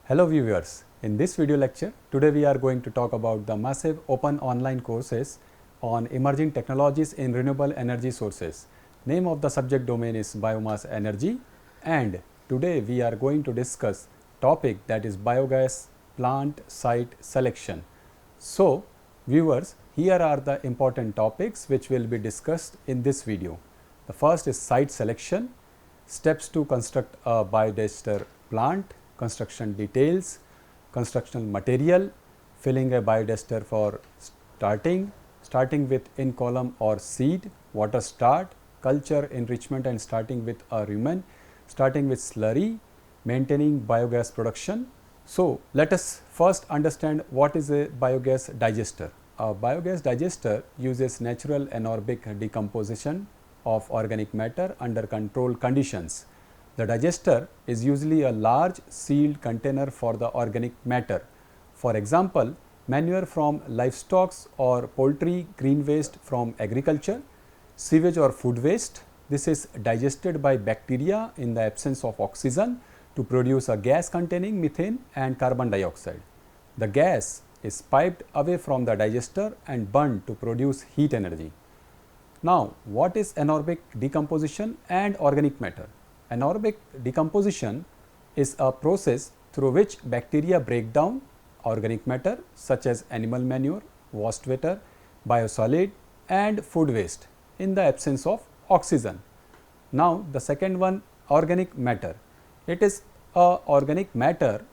Hello viewers, in this video lecture, today we are going to talk about the massive open online courses on emerging technologies in renewable energy sources. Name of the subject domain is biomass energy, and today we are going to discuss topic that is biogas plant site selection. So viewers, here are the important topics which will be discussed in this video. The first is site selection, steps to construct a biodigester plant, construction details, construction material, filling a biodigester for starting with in column or seed, water start, culture enrichment and starting with a rumen, starting with slurry, maintaining biogas production. So let us first understand what is a biogas digester. A biogas digester uses natural anaerobic decomposition of organic matter under controlled conditions. The digester is usually a large sealed container for the organic matter. For example, manure from livestock or poultry, green waste from agriculture, sewage or food waste. This is digested by bacteria in the absence of oxygen to produce a gas containing methane and carbon dioxide. The gas is piped away from the digester and burned to produce heat energy. Now, what is anaerobic decomposition and organic matter? Anaerobic decomposition is a process through which bacteria break down organic matter such as animal manure, waste water, biosolid and food waste in the absence of oxygen. Now, the second one, organic matter. It is organic matter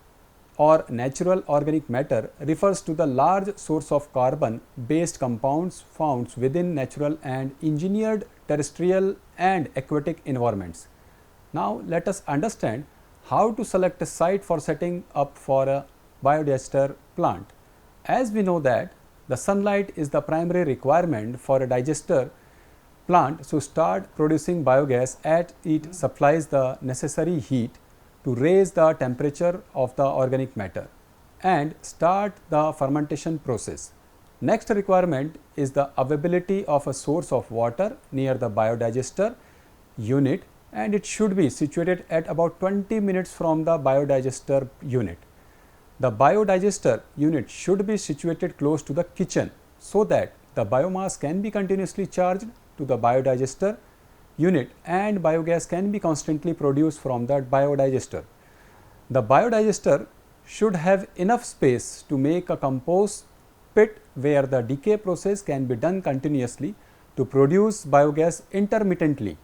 or natural organic matter refers to the large source of carbon based compounds found within natural and engineered terrestrial and aquatic environments. Now, let us understand how to select a site for setting up for a biodigester plant. As we know that the sunlight is the primary requirement for a digester plant to start producing biogas as it supplies the necessary heat to raise the temperature of the organic matter and start the fermentation process. Next requirement is the availability of a source of water near the biodigester unit, and it should be situated at about 20 minutes from the biodigester unit. The biodigester unit should be situated close to the kitchen so that the biomass can be continuously charged to the biodigester unit and biogas can be constantly produced from the biodigester. The biodigester should have enough space to make a compost pit where the decay process can be done continuously to produce biogas intermittently.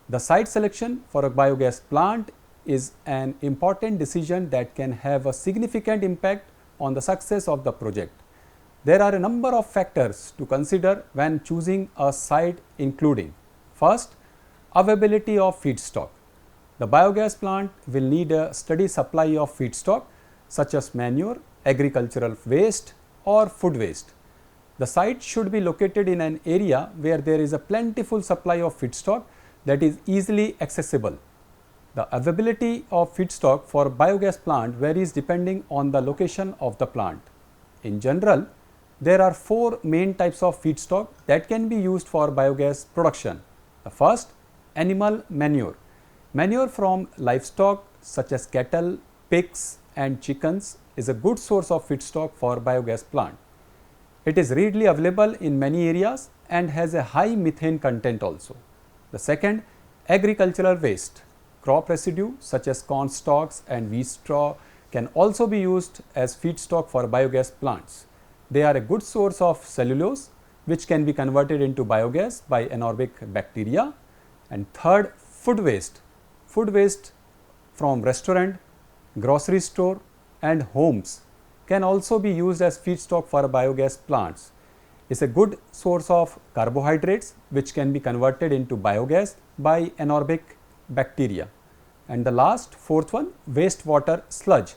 The site selection for a biogas plant is an important decision that can have a significant impact on the success of the project. There are a number of factors to consider when choosing a site, including: first, availability of feedstock. The biogas plant will need a steady supply of feedstock such as manure, agricultural waste or food waste. The site should be located in an area where there is a plentiful supply of feedstock that is easily accessible. The availability of feedstock for biogas plant varies depending on the location of the plant. In general, there are four main types of feedstock that can be used for biogas production. The first, animal manure. Manure from livestock such as cattle, pigs and chickens is a good source of feedstock for biogas plant. It is readily available in many areas and has a high methane content also. The second, agricultural waste. Crop residue such as corn stalks and wheat straw can also be used as feedstock for biogas plants. They are a good source of cellulose which can be converted into biogas by anaerobic bacteria. And third, food waste. Food waste from restaurant, grocery store and homes can also be used as feedstock for biogas plants. Is a good source of carbohydrates which can be converted into biogas by anaerobic bacteria. And the last, fourth one, wastewater sludge.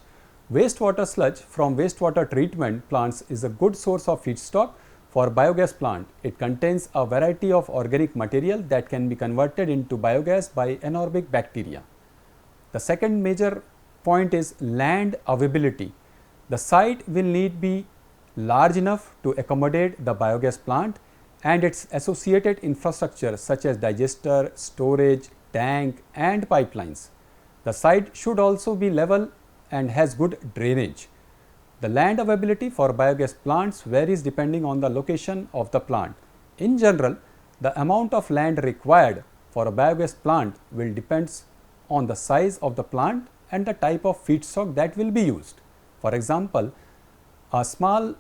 Wastewater sludge from wastewater treatment plants is a good source of feedstock for biogas plant. It contains a variety of organic material that can be converted into biogas by anaerobic bacteria. The second major point is land availability. The site will need be large enough to accommodate the biogas plant and its associated infrastructure such as digester, storage, tank and pipelines. The site should also be level and has good drainage. The land availability for biogas plants varies depending on the location of the plant. In general, the amount of land required for a biogas plant will depend on the size of the plant and the type of feedstock that will be used. For example, a small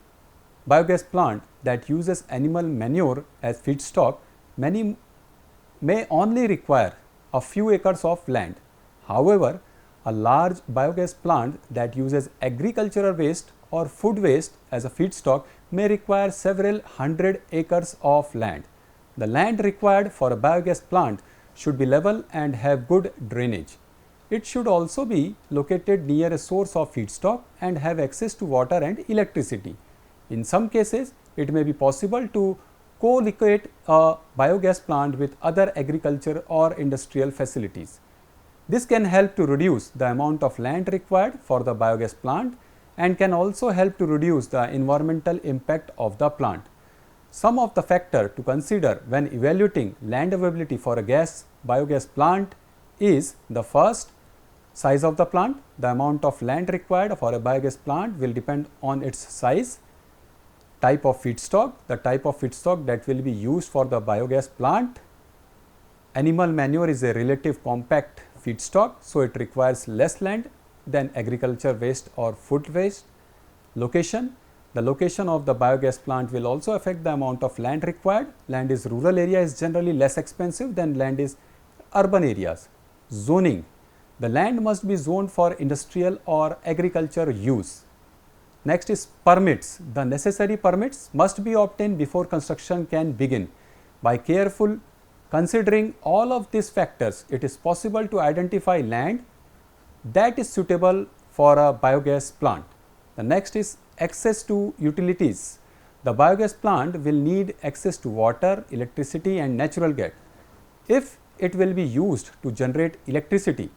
biogas plant that uses animal manure as feedstock may only require a few acres of land. However, a large biogas plant that uses agricultural waste or food waste as a feedstock may require several hundred acres of land. The land required for a biogas plant should be level and have good drainage. It should also be located near a source of feedstock and have access to water and electricity. In some cases, it may be possible to co-locate a biogas plant with other agriculture or industrial facilities. This can help to reduce the amount of land required for the biogas plant and can also help to reduce the environmental impact of the plant. Some of the factors to consider when evaluating land availability for a biogas plant is the first, size of the plant. The amount of land required for a biogas plant will depend on its size. Type of feedstock, the type of feedstock that will be used for the biogas plant. Animal manure is a relative compact feedstock, so it requires less land than agriculture waste or food waste. Location, the location of the biogas plant will also affect the amount of land required. Land is rural area is generally less expensive than land is urban areas. Zoning, the land must be zoned for industrial or agriculture use. Next is permits. The necessary permits must be obtained before construction can begin. By careful considering all of these factors, it is possible to identify land that is suitable for a biogas plant. The next is access to utilities. The biogas plant will need access to water, electricity and natural gas. If it will be used to generate electricity,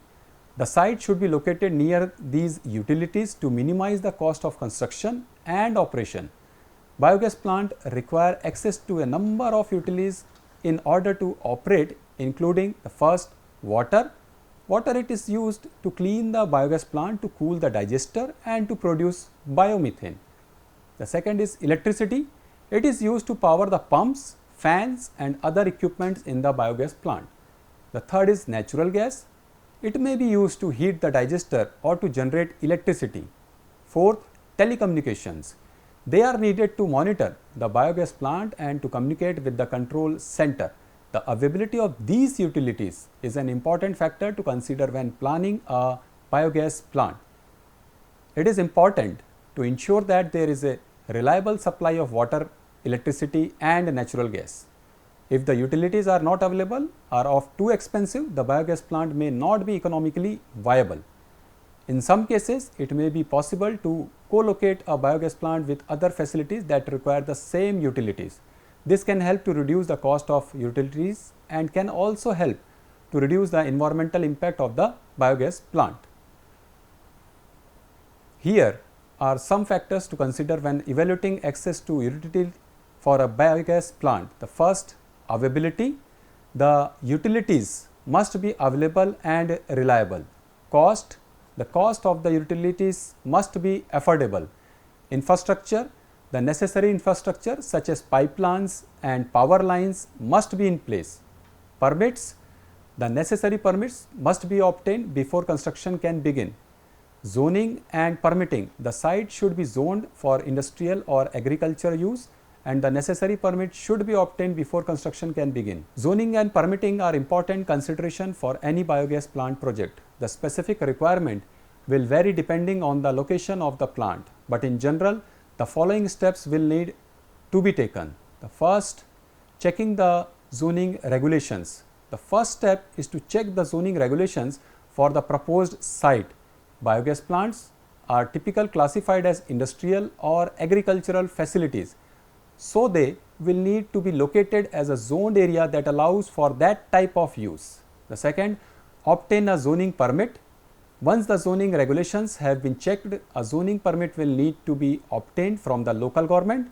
the site should be located near these utilities to minimize the cost of construction and operation. Biogas plant require access to a number of utilities in order to operate, including the first, water. Water it is used to clean the biogas plant, to cool the digester and to produce biomethane. The second is electricity. It is used to power the pumps, fans and other equipments in the biogas plant. The third is natural gas. It may be used to heat the digester or to generate electricity. Fourth, telecommunications. They are needed to monitor the biogas plant and to communicate with the control center. The availability of these utilities is an important factor to consider when planning a biogas plant. It is important to ensure that there is a reliable supply of water, electricity and natural gas. If the utilities are not available or are too expensive, the biogas plant may not be economically viable. In some cases, it may be possible to co-locate a biogas plant with other facilities that require the same utilities. This can help to reduce the cost of utilities and can also help to reduce the environmental impact of the biogas plant. Here are some factors to consider when evaluating access to utility for a biogas plant. The first, availability. The utilities must be available and reliable. Cost. The cost of the utilities must be affordable. Infrastructure. The necessary infrastructure such as pipelines and power lines must be in place. Permits. The necessary permits must be obtained before construction can begin. Zoning and permitting. The site should be zoned for industrial or agriculture use and the necessary permit should be obtained before construction can begin. Zoning and permitting are important consideration for any biogas plant project. The specific requirement will vary depending on the location of the plant, but in general, the following steps will need to be taken. The first, checking the zoning regulations. The first step is to check the zoning regulations for the proposed site. Biogas plants are typically classified as industrial or agricultural facilities, so they will need to be located as a zoned area that allows for that type of use. The second, obtain a zoning permit. Once the zoning regulations have been checked, a zoning permit will need to be obtained from the local government.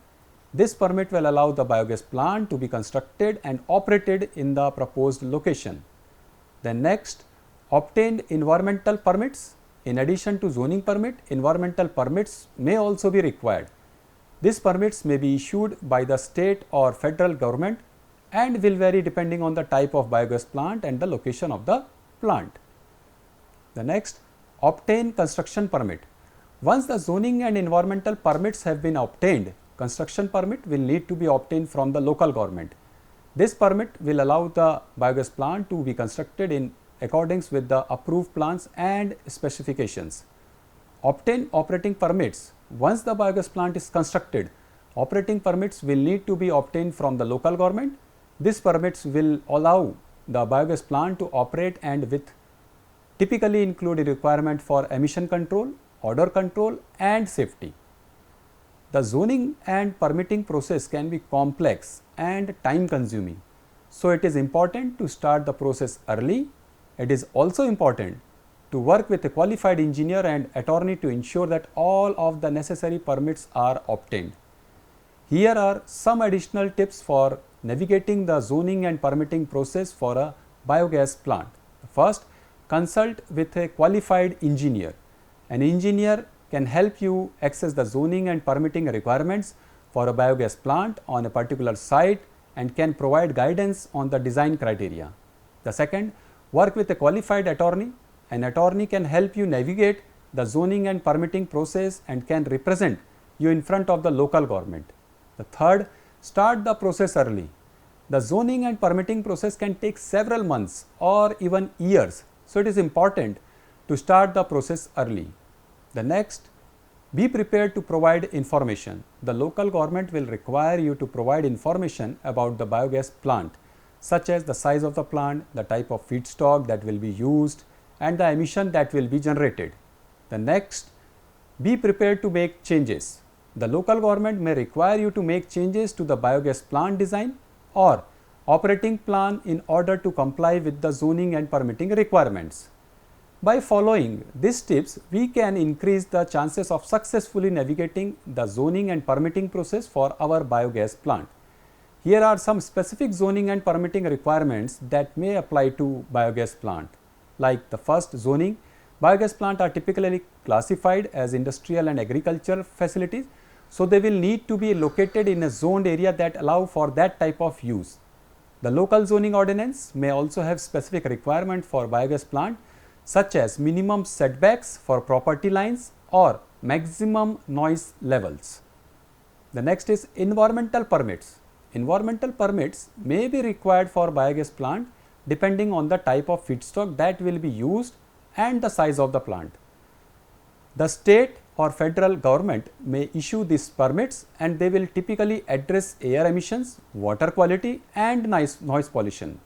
This permit will allow the biogas plant to be constructed and operated in the proposed location. Then next, obtained environmental permits. in addition to zoning permit, environmental permits may also be required. These permits may be issued by the state or federal government and will vary depending on the type of biogas plant and the location of the plant. The next, obtain construction permit. Once the zoning and environmental permits have been obtained, construction permit will need to be obtained from the local government. This permit will allow the biogas plant to be constructed in accordance with the approved plans and specifications. Obtain operating permits. Once the biogas plant is constructed, operating permits will need to be obtained from the local government. These permits will allow the biogas plant to operate and with typically include a requirement for emission control, odor control and safety. The zoning and permitting process can be complex and time consuming. So, it is important to start the process early. It is also important to work with a qualified engineer and attorney to ensure that all of the necessary permits are obtained. Here are some additional tips for navigating the zoning and permitting process for a biogas plant. First, consult with a qualified engineer. An engineer can help you access the zoning and permitting requirements for a biogas plant on a particular site and can provide guidance on the design criteria. The second, work with a qualified attorney. An attorney can help you navigate the zoning and permitting process and can represent you in front of the local government. The third, start the process early. The zoning and permitting process can take several months or even years. So, it is important to start the process early. The next, be prepared to provide information. The local government will require you to provide information about the biogas plant, such as the size of the plant, the type of feedstock that will be used and the emission that will be generated. The next, be prepared to make changes. The local government may require you to make changes to the biogas plant design or operating plan in order to comply with the zoning and permitting requirements. By following these tips, we can increase the chances of successfully navigating the zoning and permitting process for our biogas plant. Here are some specific zoning and permitting requirements that may apply to biogas plant. Like the first, zoning. Biogas plants are typically classified as industrial and agricultural facilities, so they will need to be located in a zoned area that allow for that type of use. The local zoning ordinance may also have specific requirement for biogas plant, such as minimum setbacks for property lines or maximum noise levels. The next is environmental permits. Environmental permits may be required for biogas plant depending on the type of feedstock that will be used and the size of the plant. The state or federal government may issue these permits and they will typically address air emissions, water quality and noise pollution.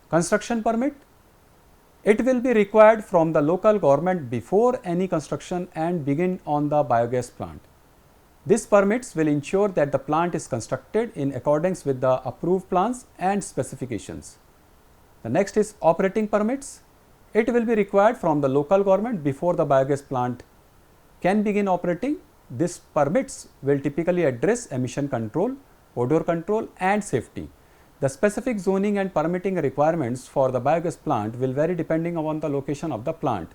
Construction permit. It will be required from the local government before any construction and begin on the biogas plant. These permits will ensure that the plant is constructed in accordance with the approved plans and specifications. The next is operating permits. It will be required from the local government before the biogas plant can begin operating. These permits will typically address emission control, odor control and safety. The specific zoning and permitting requirements for the biogas plant will vary depending upon the location of the plant.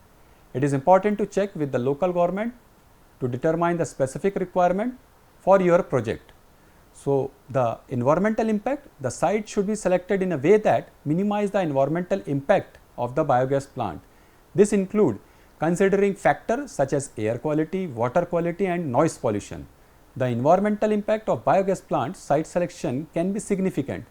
It is important to check with the local government to determine the specific requirement for your project. So, the environmental impact, the site should be selected in a way that minimize the environmental impact of the biogas plant. This include considering factors such as air quality, water quality and noise pollution. The environmental impact of biogas plant site selection can be significant.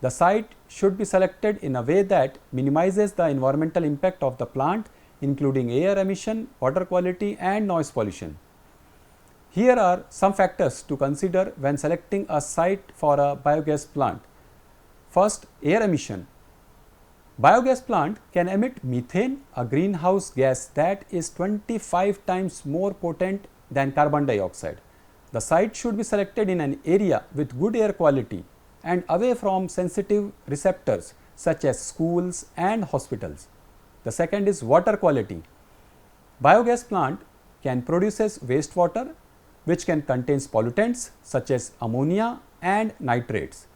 The site should be selected in a way that minimizes the environmental impact of the plant, including air emission, water quality and noise pollution. Here are some factors to consider when selecting a site for a biogas plant. First, air emission. Biogas plant can emit methane, a greenhouse gas that is 25 times more potent than carbon dioxide. The site should be selected in an area with good air quality and away from sensitive receptors such as schools and hospitals. The second is water quality. Biogas plant can produce wastewater which can contain pollutants such as ammonia and nitrates.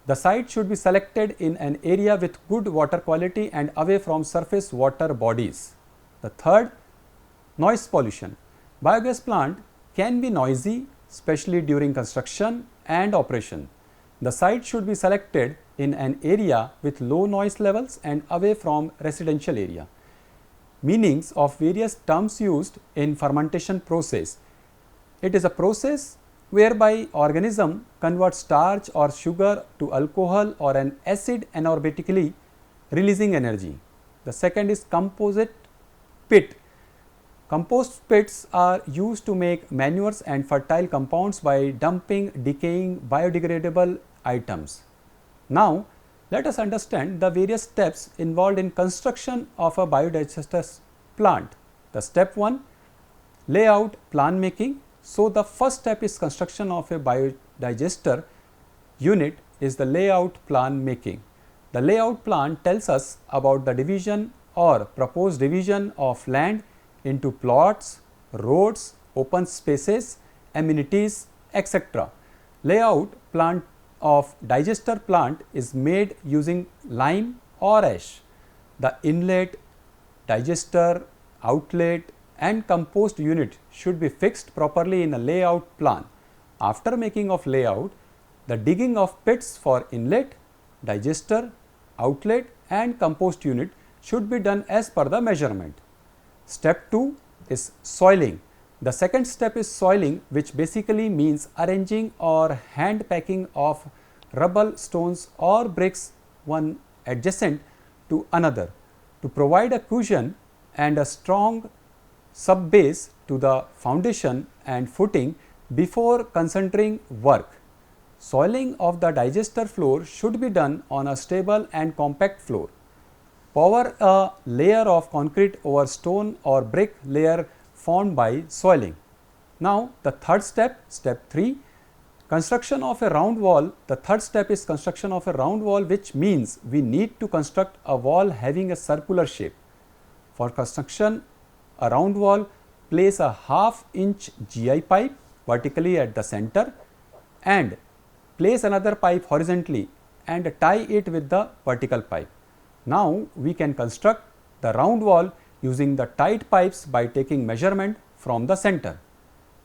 The site should be selected in an area with good water quality and away from surface water bodies. The third, noise pollution. Biogas plant can be noisy, especially during construction and operation. The site should be selected in an area with low noise levels and away from residential area. Meanings of various terms used in fermentation process. It is a process whereby organism converts starch or sugar to alcohol or an acid anaerobitically, releasing energy. The second is composite pit. Compost pits are used to make manures and fertile compounds by dumping decaying biodegradable items. Now, let us understand the various steps involved in construction of a biodigester plant. The step 1, layout plan making. So, the first step is construction of a biodigester unit is the layout plan making. The layout plan tells us about the division or proposed division of land into plots, roads, open spaces, amenities, etc. Layout plan of digester plant is made using lime or ash. The inlet, digester, outlet and compost unit should be fixed properly in a layout plan. After making of layout, the digging of pits for inlet, digester, outlet and compost unit should be done as per the measurement. Step 2 is soiling. The second step is soiling, which basically means arranging or hand packing of rubble, stones or bricks one adjacent to another to provide a cushion and a strong sub base to the foundation and footing before concentrating work. Soiling of the digester floor should be done on a stable and compact floor. Pour a layer of concrete over stone or brick layer formed by soiling. Now, the third step, step 3, construction of a round wall. The third step is construction of a round wall, which means we need to construct a wall having a circular shape. For construction a round wall, place a half-inch GI pipe vertically at the center and place another pipe horizontally and tie it with the vertical pipe. Now, we can construct the round wall using the tied pipes by taking measurement from the center.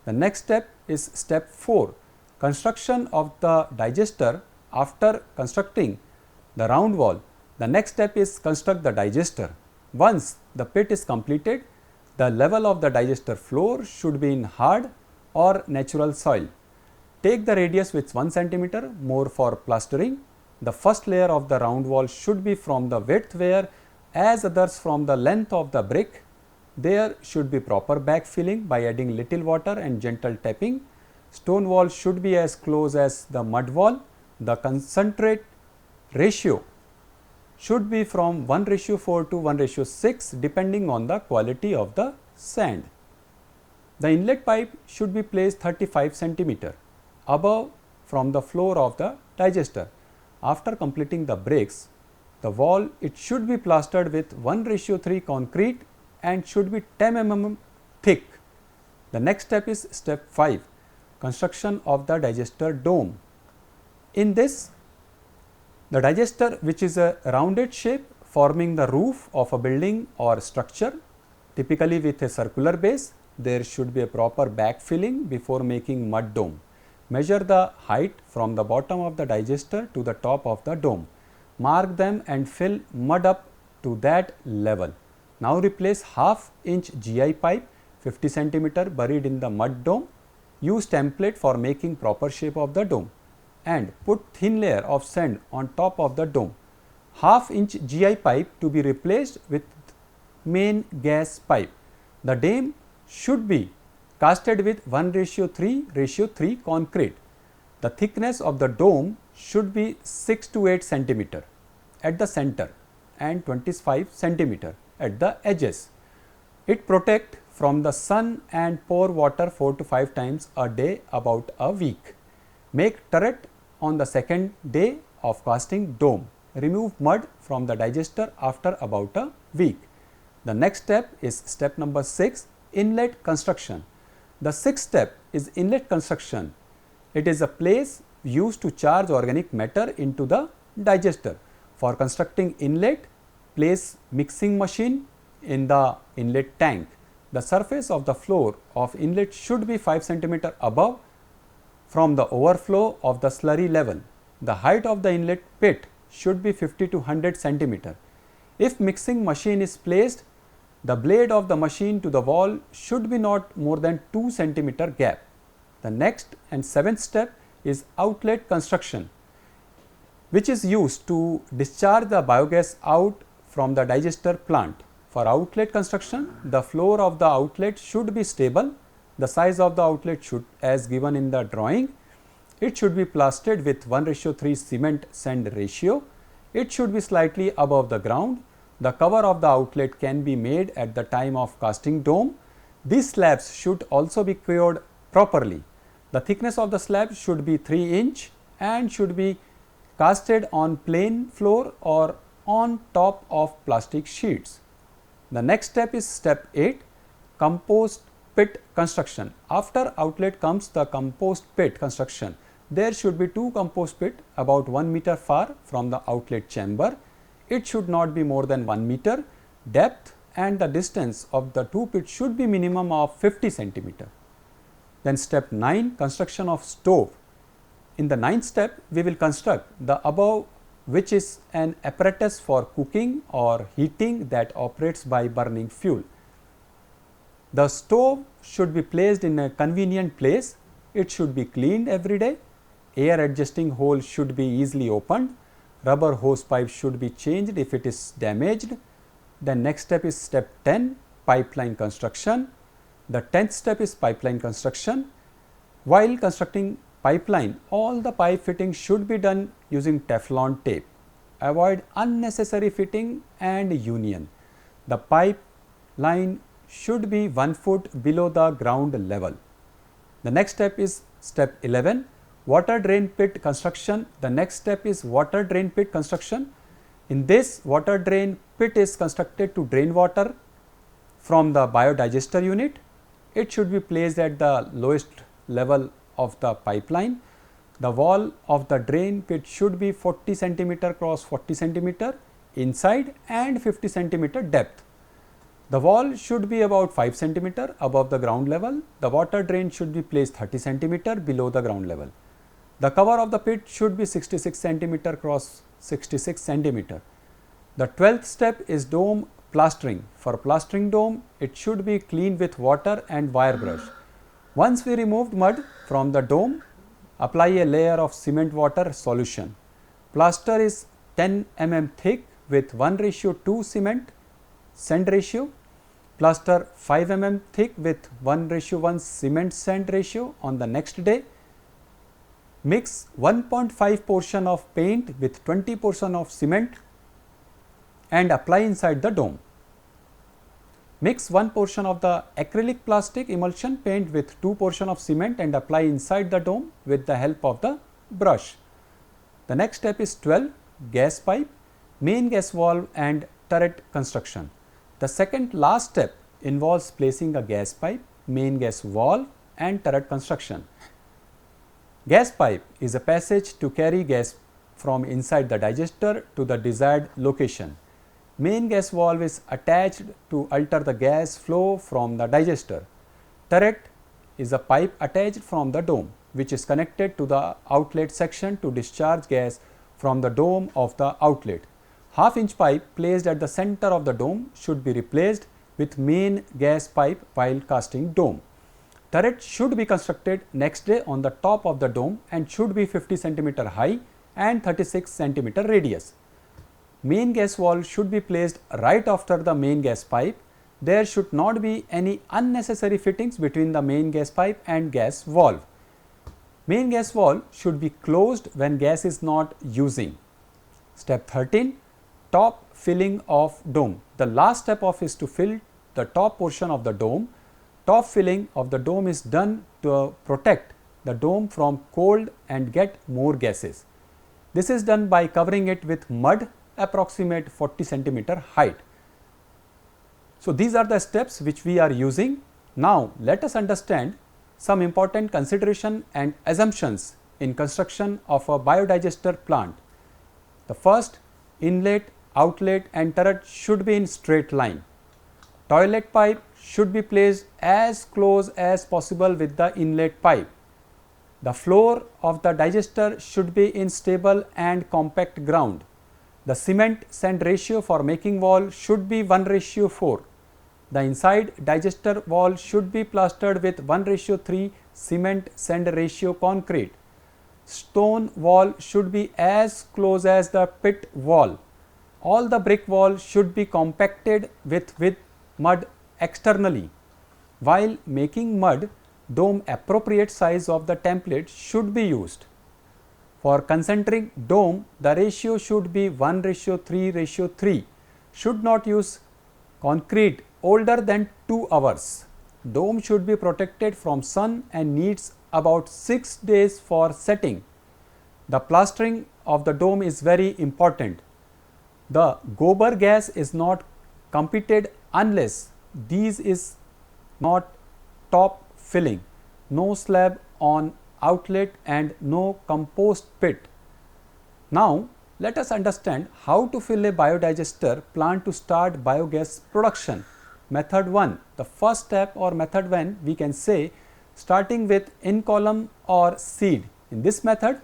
The next step is step 4, construction of the digester. After constructing the round wall, the next step is construct the digester. Once the pit is completed, the level of the digester floor should be in hard or natural soil. Take the radius with 1 centimeter more for plastering. The first layer of the round wall should be from the width where as others from the length of the brick. There should be proper backfilling by adding little water and gentle tapping. Stone wall should be as close as the mud wall. The concentrate ratio should be from 1:4 to 1:6 depending on the quality of the sand. The inlet pipe should be placed 35 centimeter above from the floor of the digester. After completing the bricks, the wall it should be plastered with 1:3 concrete and should be 10 mm thick. The next step is step 5, construction of the digester dome. In this, the digester, which is a rounded shape forming the roof of a building or structure, typically with a circular base, there should be a proper backfilling before making mud dome. Measure the height from the bottom of the digester to the top of the dome. Mark them and fill mud up to that level. Now replace half-inch GI pipe 50 centimeter buried in the mud dome. Use template for making proper shape of the dome and put thin layer of sand on top of the dome. Half-inch GI pipe to be replaced with main gas pipe. The dome should be casted with 1:3:3 concrete. The thickness of the dome should be 6 to 8 centimeter at the center and 25 centimeter at the edges. It protect from the sun and pour water 4 to 5 times a day about a week. Make turret on the second day of casting dome. Remove mud from the digester after about a week. The next step is step number 6, inlet construction. The sixth step is inlet construction. It is a place used to charge organic matter into the digester. For constructing inlet, place mixing machine in the inlet tank. The surface of the floor of inlet should be 5 cm above from the overflow of the slurry level. The height of the inlet pit should be 50 to 100 cm. If mixing machine is placed, the blade of the machine to the wall should be not more than 2 cm gap. The next and seventh step is outlet construction, which is used to discharge the biogas out from the digester plant. For outlet construction, the floor of the outlet should be stable. The size of the outlet should, as given in the drawing, it should be plastered with 1:3 cement sand ratio. It should be slightly above the ground. The cover of the outlet can be made at the time of casting dome. These slabs should also be cured properly. The thickness of the slab should be 3 inch and should be casted on plain floor or on top of plastic sheets. The next step is step 8, compost pit construction. After outlet comes the compost pit construction. There should be 2 compost pit about 1 meter far from the outlet chamber. It should not be more than 1 meter depth and the distance of the 2 pits should be minimum of 50 centimeter. Then step 9, construction of stove. In the 9th step, we will construct the above, which is an apparatus for cooking or heating that operates by burning fuel. The stove should be placed in a convenient place. It should be cleaned every day. Air adjusting hole should be easily opened. Rubber hose pipe should be changed if it is damaged. The next step is step 10, pipeline construction. The 10th step is pipeline construction. While constructing pipeline, all the pipe fittings should be done using Teflon tape. Avoid unnecessary fitting and union. The pipeline should be 1 foot below the ground level. The next step is step 11, water drain pit construction. The next step is water drain pit construction. In this, water drain pit is constructed to drain water from the biodigester unit. It should be placed at the lowest level of the pipeline. The wall of the drain pit should be 40 centimeter cross 40 centimeter inside and 50 centimeter depth. The wall should be about 5 centimeter above the ground level. The water drain should be placed 30 centimeter below the ground level. The cover of the pit should be 66 centimeter cross 66 centimeter. The 12th step is dome plastering. For plastering dome, it should be cleaned with water and wire brush. Once we removed mud from the dome, apply a layer of cement water solution. Plaster is 10 mm thick with 1:2 cement sand ratio. Plaster 5 mm thick with 1:1 cement sand ratio on the next day. Mix 1.5 portion of paint with 20 portion of cement and apply inside the dome. Mix 1 portion of the acrylic plastic emulsion paint with 2 portion of cement and apply inside the dome with the help of the brush. The next step is 12, gas pipe, main gas valve and turret construction. The second last step involves placing a gas pipe, main gas valve and turret construction. Gas pipe is a passage to carry gas from inside the digester to the desired location. Main gas valve is attached to alter the gas flow from the digester. Turret is a pipe attached from the dome which is connected to the outlet section to discharge gas from the dome of the outlet. Half-inch pipe placed at the center of the dome should be replaced with main gas pipe while casting dome. Turret should be constructed next day on the top of the dome and should be 50 cm high and 36 cm radius. Main gas valve should be placed right after the main gas pipe. There should not be any unnecessary fittings between the main gas pipe and gas valve. Main gas valve should be closed when gas is not using. Step 13, top filling of dome. The last step of is to fill the top portion of the dome. Top filling of the dome is done to protect the dome from cold and get more gases. This is done by covering it with mud approximate 40 centimeter height. So these are the steps which we are using. Now let us understand some important consideration and assumptions in construction of a biodigester plant. The first, inlet, outlet and turret should be in straight line. Toilet pipe should be placed as close as possible with the inlet pipe. The floor of the digester should be in stable and compact ground. The cement sand ratio for making wall should be 1:4. The inside digester wall should be plastered with 1:3 cement sand ratio concrete. Stone wall should be as close as the pit wall. All the brick wall should be compacted with mud externally. While making mud, dome appropriate size of the template should be used. For concentric dome, the ratio should be 1:3:3. Should not use concrete older than 2 hours. Dome should be protected from sun and needs about 6 days for setting. The plastering of the dome is very important. The gobar gas is not competed unless these is not top filling, no slab on outlet and no compost pit. Now, let us understand how to fill a biodigester plant to start biogas production. Method 1, the first step or method 1 we can say starting with in column or seed. In this method,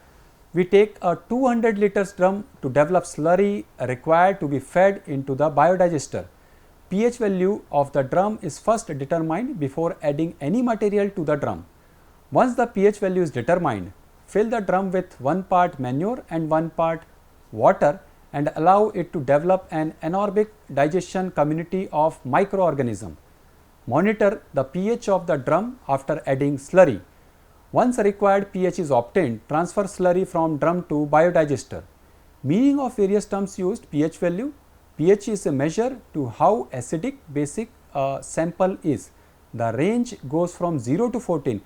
we take a 200 liters drum to develop slurry required to be fed into the biodigester. pH value of the drum is first determined before adding any material to the drum. Once the pH value is determined, fill the drum with 1 part manure and 1 part water and allow it to develop an anaerobic digestion community of microorganisms. Monitor the pH of the drum after adding slurry. Once required pH is obtained, transfer slurry from drum to biodigester. Meaning of various terms used: pH value. pH is a measure to how acidic basic a sample is. The range goes from 0 to 14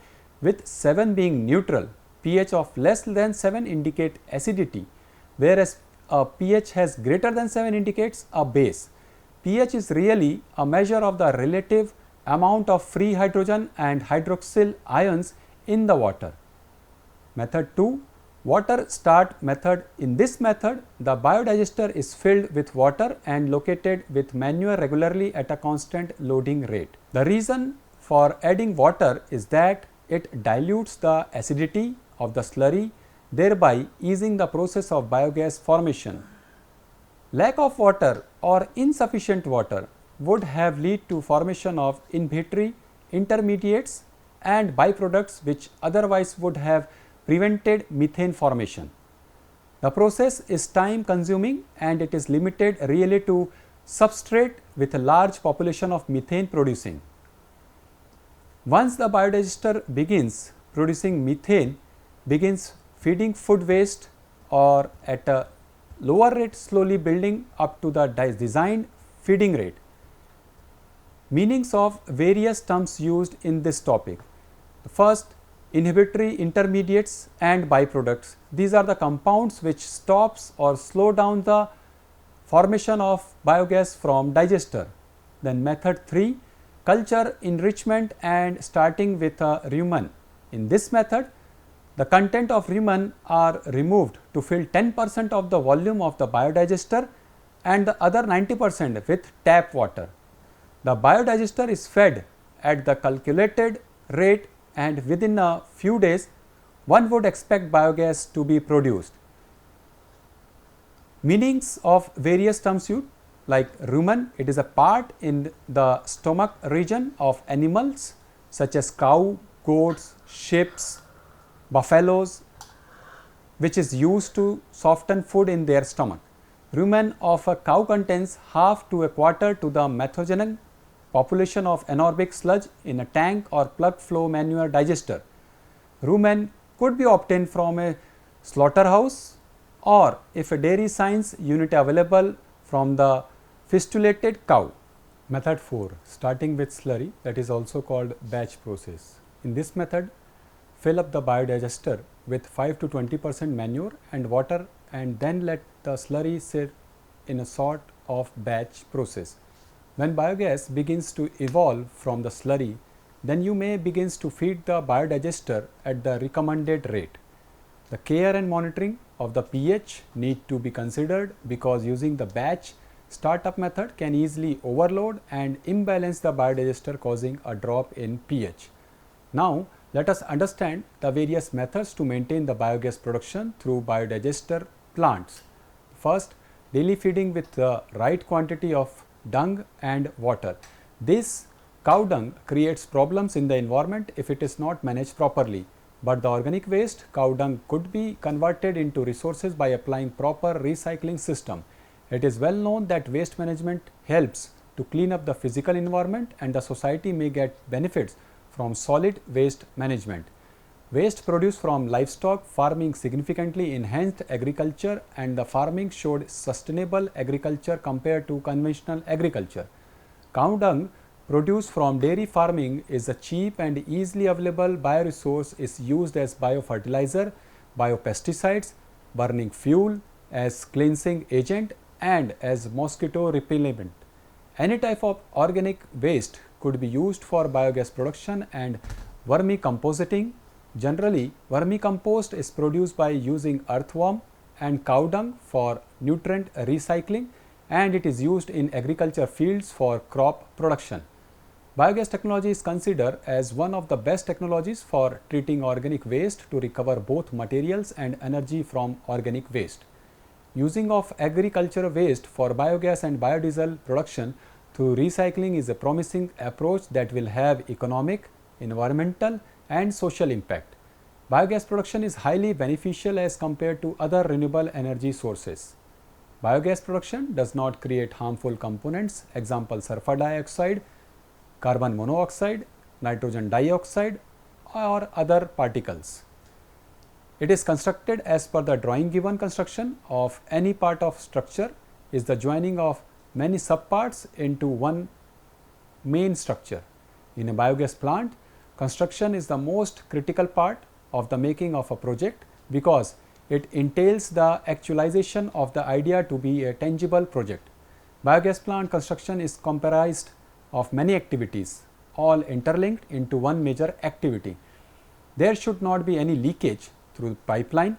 with 7 being neutral. pH of less than 7 indicate acidity, whereas a pH has greater than 7 indicates a base. pH is really a measure of the relative amount of free hydrogen and hydroxyl ions in the water. Method 2, water start method. In this method, the biodigester is filled with water and located with manure regularly at a constant loading rate. The reason for adding water is that it dilutes the acidity of the slurry, thereby easing the process of biogas formation. Lack of water or insufficient water would have led to formation of inhibitory intermediates and byproducts which otherwise would have prevented methane formation. The process is time consuming and it is limited really to substrate with a large population of methane producing. Once the biodigester begins producing methane, begins feeding food waste or at a lower rate slowly building up to the designed feeding rate. Meanings of various terms used in this topic. The first, inhibitory intermediates and byproducts. These are the compounds which stops or slow down the formation of biogas from digester. Then method 3, culture enrichment and starting with a rumen. In this method, the content of rumen are removed to fill 10% of the volume of the biodigester and the other 90% with tap water. The biodigester is fed at the calculated rate and within a few days one would expect biogas to be produced. Meanings of various terms used like rumen, it is a part in the stomach region of animals such as cow, goats, sheep, buffaloes, which is used to soften food in their stomach. Rumen of a cow contains half to a quarter to the methanogen population of anaerobic sludge in a tank or plug flow manure digester. Rumen could be obtained from a slaughterhouse or if a dairy science unit available from the fistulated cow. Method 4, starting with slurry, that is also called batch process. In this method, fill up the biodigester with 5 to 20% manure and water and then let the slurry sit in a sort of batch process. When biogas begins to evolve from the slurry, then you may begins to feed the biodigester at the recommended rate. The care and monitoring of the pH need to be considered because using the batch startup method can easily overload and imbalance the biodigester, causing a drop in pH. Now, let us understand the various methods to maintain the biogas production through biodigester plants. First, daily feeding with the right quantity of dung and water. This cow dung creates problems in the environment if it is not managed properly, but the organic waste cow dung could be converted into resources by applying proper recycling system. It is well known that waste management helps to clean up the physical environment, and the society may get benefits from solid waste management. Waste produced from livestock farming significantly enhanced agriculture, and the farming showed sustainable agriculture compared to conventional agriculture. Cow dung produced from dairy farming is a cheap and easily available bioresource, is used as biofertilizer, biopesticides, burning fuel, as cleansing agent, and as mosquito repellent. Any type of organic waste could be used for biogas production and vermicomposting. Generally, vermicompost is produced by using earthworm and cow dung for nutrient recycling, and it is used in agriculture fields for crop production. Biogas technology is considered as one of the best technologies for treating organic waste to recover both materials and energy from organic waste. Using of agricultural waste for biogas and biodiesel production through recycling is a promising approach that will have economic, environmental, and social impact. Biogas production is highly beneficial as compared to other renewable energy sources. Biogas production does not create harmful components, example sulfur dioxide, carbon monoxide, nitrogen dioxide, or other particles. It is constructed as per the drawing. Given construction of any part of structure is the joining of many subparts into one main structure. In a biogas plant, construction is the most critical part of the making of a project because it entails the actualization of the idea to be a tangible project. Biogas plant construction is comprised of many activities, all interlinked into one major activity. There should not be any leakage through pipeline.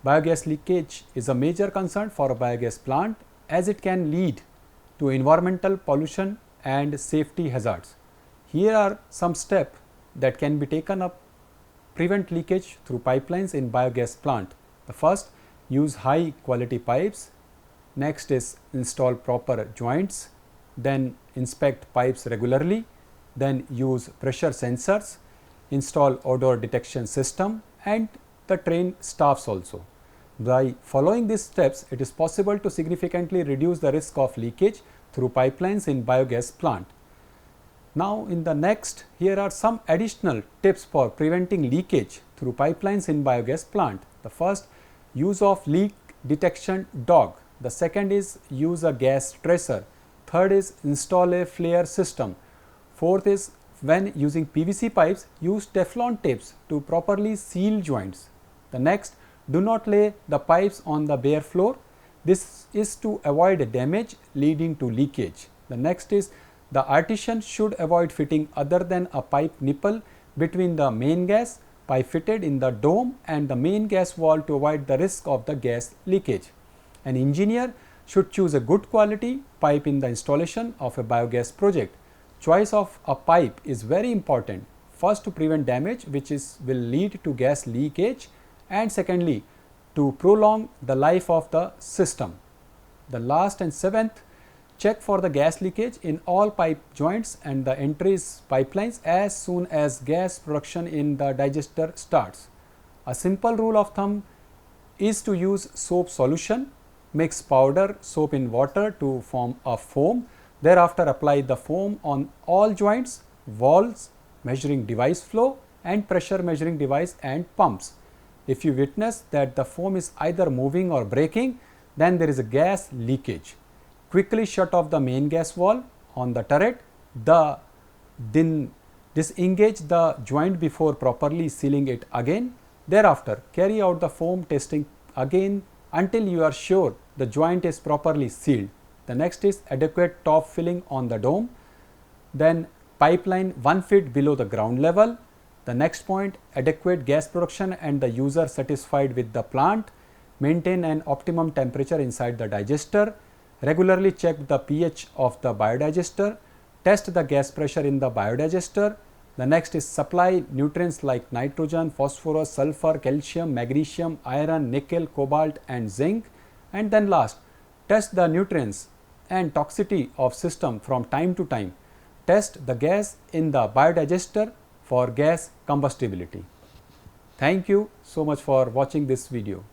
Biogas leakage is a major concern for a biogas plant as it can lead to environmental pollution and safety hazards. Here are some steps that can be taken up prevent leakage through pipelines in biogas plant. The first, use high quality pipes. Next is install proper joints. Then inspect pipes regularly. Then use pressure sensors. Install odor detection system and the train staffs also. By following these steps, it is possible to significantly reduce the risk of leakage through pipelines in biogas plant. Now, in the next, here are some additional tips for preventing leakage through pipelines in biogas plant. The first, use of leak detection dog. The second is use a gas tracer. Third is install a flare system. Fourth is when using PVC pipes, use Teflon tapes to properly seal joints. The next, do not lay the pipes on the bare floor. This is to avoid damage leading to leakage. The next is the artisan should avoid fitting other than a pipe nipple between the main gas pipe fitted in the dome and the main gas wall to avoid the risk of the gas leakage. An engineer should choose a good quality pipe in the installation of a biogas project. Choice of a pipe is very important. First, to prevent damage which will lead to gas leakage, and secondly, to prolong the life of the system. The last and seventh, check for the gas leakage in all pipe joints and the entries pipelines as soon as gas production in the digester starts. A simple rule of thumb is to use soap solution. Mix powder soap in water to form a foam. Thereafter, apply the foam on all joints, valves, measuring device flow, and pressure measuring device and pumps. If you witness that the foam is either moving or breaking, then there is a gas leakage. Quickly shut off the main gas valve on the turret. Then disengage the joint before properly sealing it again. Thereafter, carry out the foam testing again until you are sure the joint is properly sealed. The next is adequate top filling on the dome. Then pipeline 1 feet below the ground level. The next point, adequate gas production and the user satisfied with the plant. Maintain an optimum temperature inside the digester. Regularly check the pH of the biodigester. Test the gas pressure in the biodigester. The next is supply nutrients like nitrogen, phosphorus, sulfur, calcium, magnesium, iron, nickel, cobalt and zinc. And then last, test the nutrients and toxicity of system from time to time. Test the gas in the biodigester for gas combustibility. Thank you so much for watching this video.